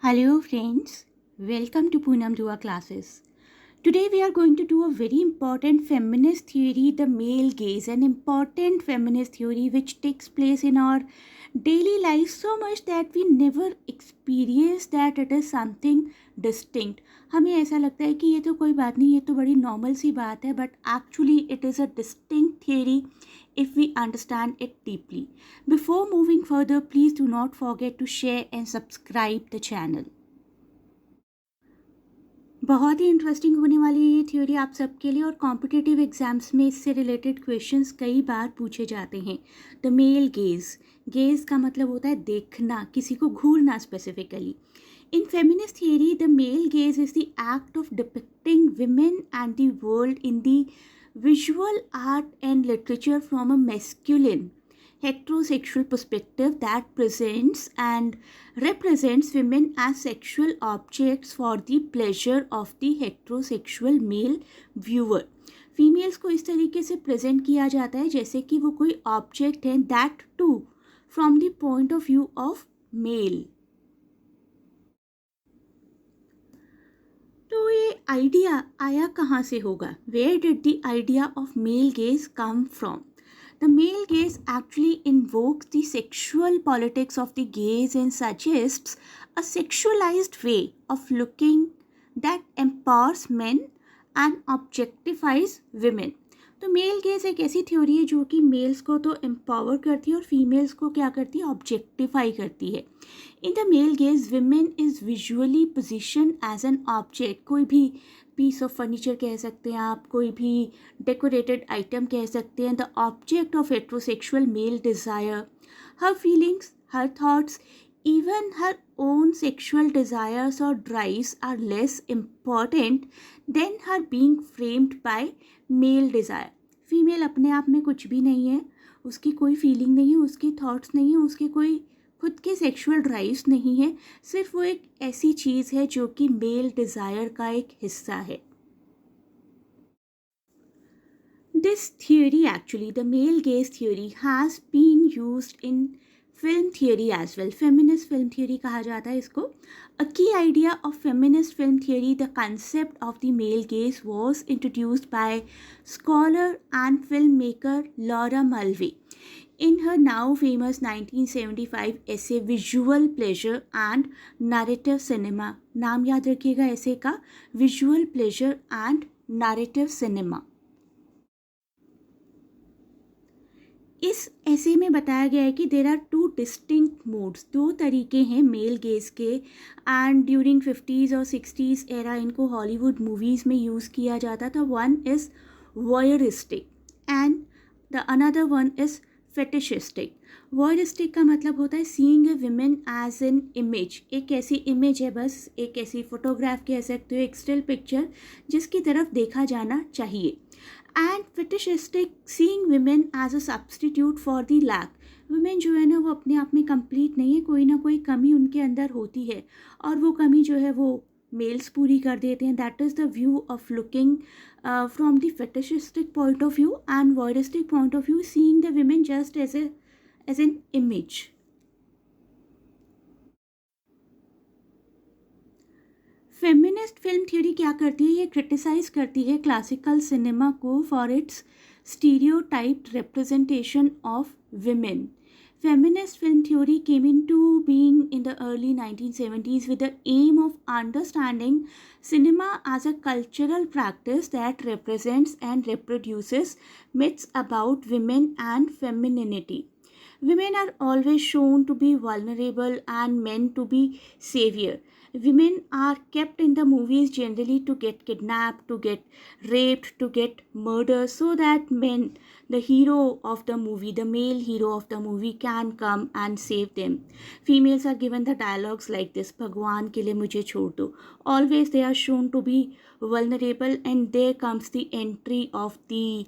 Hello friends, welcome to Poonam Dua classes. Today we are going to do a very important feminist theory, the male gaze, an important feminist theory which takes place in our daily life so much that we never experience that it is something distinct. हमें ऐसा लगता है कि ये तो कोई बात नहीं, ये तो बड़ी नॉर्मल सी बात है, but actually it is a distinct theory if we understand it deeply. Before moving further, please do not forget to share and subscribe the channel. बहुत ही इंटरेस्टिंग होने वाली है ये थ्योरी आप सबके लिए और कॉम्पिटिटिव एग्जाम्स में इससे रिलेटेड क्वेश्चंस कई बार पूछे जाते हैं. द मेल गेज, गेज का मतलब होता है देखना, किसी को घूरना specifically. In feminist theory, the male gaze is the act of depicting women and the world in the visual art and literature from a masculine, heterosexual perspective that presents and represents women as sexual objects for the pleasure of the heterosexual male viewer. Females को इस तरीके से present किया जाता है जैसे कि वो कोई ऑब्जेक्ट है, that to from the point of view of male. तो ये आइडिया आया कहाँ से होगा? Where did the idea of male gaze come from? The male gaze actually invokes the sexual politics of the gaze and suggests a sexualized way of looking that empowers men and objectifies women. तो male gaze एक ऐसी theory है जो कि mails को तो empower करती है और फीमेल्स को क्या करती है? ऑब्जेक्टिफाई करती है. In the male gaze women is visually position as an object. कोई भी पीस ऑफ फर्नीचर कह सकते हैं आप, कोई भी डेकोरेटेड आइटम कह सकते हैं, the object of heterosexual male desire. Her feelings, her thoughts, even her own sexual desires or drives are less important than her being framed by male desire. Female अपने आप में कुछ भी नहीं है, उसकी कोई फीलिंग नहीं है, उसकी थॉट्स नहीं है, उसके कोई खुद के सेक्सुअल ड्राइव्स नहीं है, सिर्फ वो एक ऐसी चीज़ है जो कि मेल डिज़ायर का एक हिस्सा है. This theory actually, the male gaze theory, has been used in film theory as well. Feminist film theory कहा जाता है इसको. A key idea of feminist film theory, the concept of the male gaze, was introduced by scholar and filmmaker Laura Mulvey in her now famous 1975 essay Visual Pleasure and Narrative Cinema. नाम याद रखिएगा ऐसे का, Visual Pleasure and Narrative Cinema. इस ऐसे में बताया गया है कि there are two distinct modes, दो तरीके हैं मेल गेज के. एंड ड्यूरिंग 50s और 60s एरा इनको हॉलीवुड मूवीज़ में यूज़ किया जाता था. One is voyeuristic and the another one is fetishistic. Voyeuristic का मतलब होता है seeing a women as an image. एक ऐसी इमेज है, बस एक ऐसी फोटोग्राफ कह सकते हो, एक स्टिल पिक्चर जिसकी तरफ देखा जाना चाहिए. And fetishistic seeing women as a substitute for the lack. Women जो है ना वो अपने आप में कंप्लीट नहीं है, कोई ना कोई कमी उनके अंदर होती है और वो कमी जो है वो मेल्स पूरी कर देते हैं. That is the view of looking from the fetishistic point of view and voyeuristic point of view seeing the women just as an image. Feminist film theory क्या करती है? ये क्रिटिसाइज करती है क्लासिकल सिनेमा को for its stereotyped representation of women. Feminist film theory came into being in the early 1970s with the aim of understanding cinema as a cultural practice that represents and reproduces myths about women and femininity. Women are always shown to be vulnerable and men to be savior. Women are kept in the movies generally to get kidnapped, to get raped, to get murdered, so that men, the hero of the movie, the male hero of the movie, can come and save them. Females are given the dialogues like this, भगवान के लिए मुझे छोड़ दो. Always they are shown to be vulnerable, and there comes the entry of the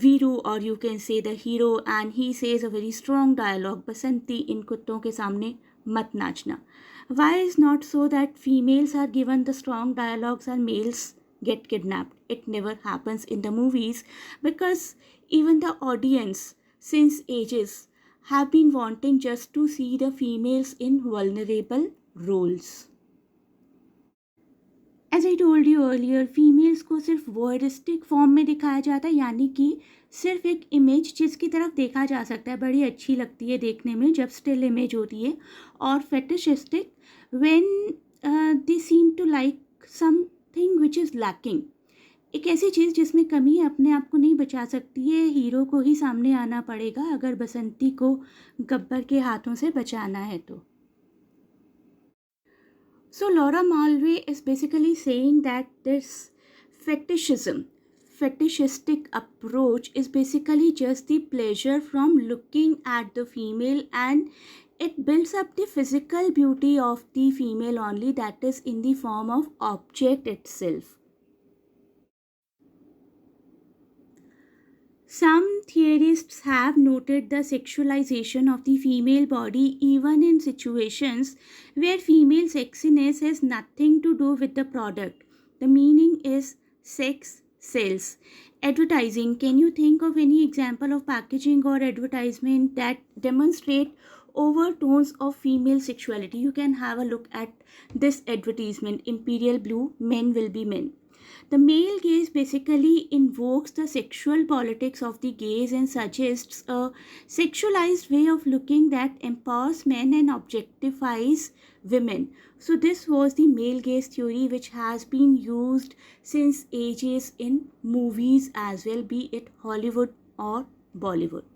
Viru, or you can say the hero, and he says a very strong dialogue, बसंती इन कुत्तों के सामने मत नाचना. Why is not so that females are given the strong dialogues and males get kidnapped? It never happens in the movies because even the audience since ages have been wanting just to see the females in vulnerable roles. As I told you earlier, females को सिर्फ voyeuristic form में दिखाया जाता है, यानी कि सिर्फ एक इमेज जिसकी तरफ देखा जा सकता है, बड़ी अच्छी लगती है देखने में जब स्टिल इमेज होती है, और fetishistic when they seem to like something which is lacking, एक ऐसी चीज़ जिसमें कमी अपने आप को नहीं बचा सकती है, हीरो को ही सामने आना पड़ेगा अगर बसंती को गब्बर के हाथों से बचाना है तो. So Laura Mulvey is basically saying that this fetishistic approach is basically just the pleasure from looking at the female, and it builds up the physical beauty of the female only, that is in the form of object itself. Some theorists have noted the sexualization of the female body even in situations where female sexiness has nothing to do with the product. The meaning is sex sells. Advertising. Can you think of any example of packaging or advertisement that demonstrate overtones of female sexuality? You can have a look at this advertisement. Imperial Blue, men will be men. The male gaze basically invokes the sexual politics of the gaze and suggests a sexualized way of looking that empowers men and objectifies women. So this was the male gaze theory, which has been used since ages in movies as well, be it Hollywood or Bollywood.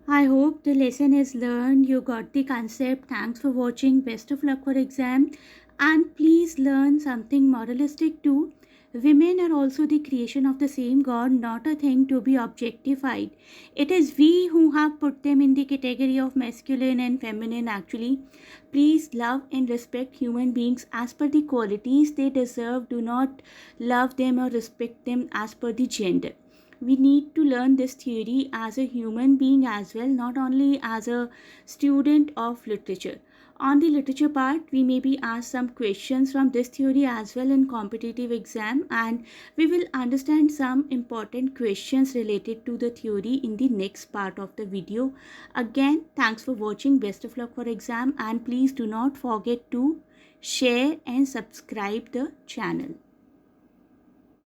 I hope the lesson is learned. You got the concept. Thanks for watching. Best of luck for exam. And please learn something moralistic too. Women are also the creation of the same God, not a thing to be objectified. It is we who have put them in the category of masculine and feminine actually. Please love and respect human beings as per the qualities they deserve. Do not love them or respect them as per the gender. We need to learn this theory as a human being as well, not only as a student of literature. On the literature part, we may be asked some questions from this theory as well in competitive exam, and we will understand some important questions related to the theory in the next part of the video. Again, thanks for watching. Best of luck for exam, and please do not forget to share and subscribe the channel.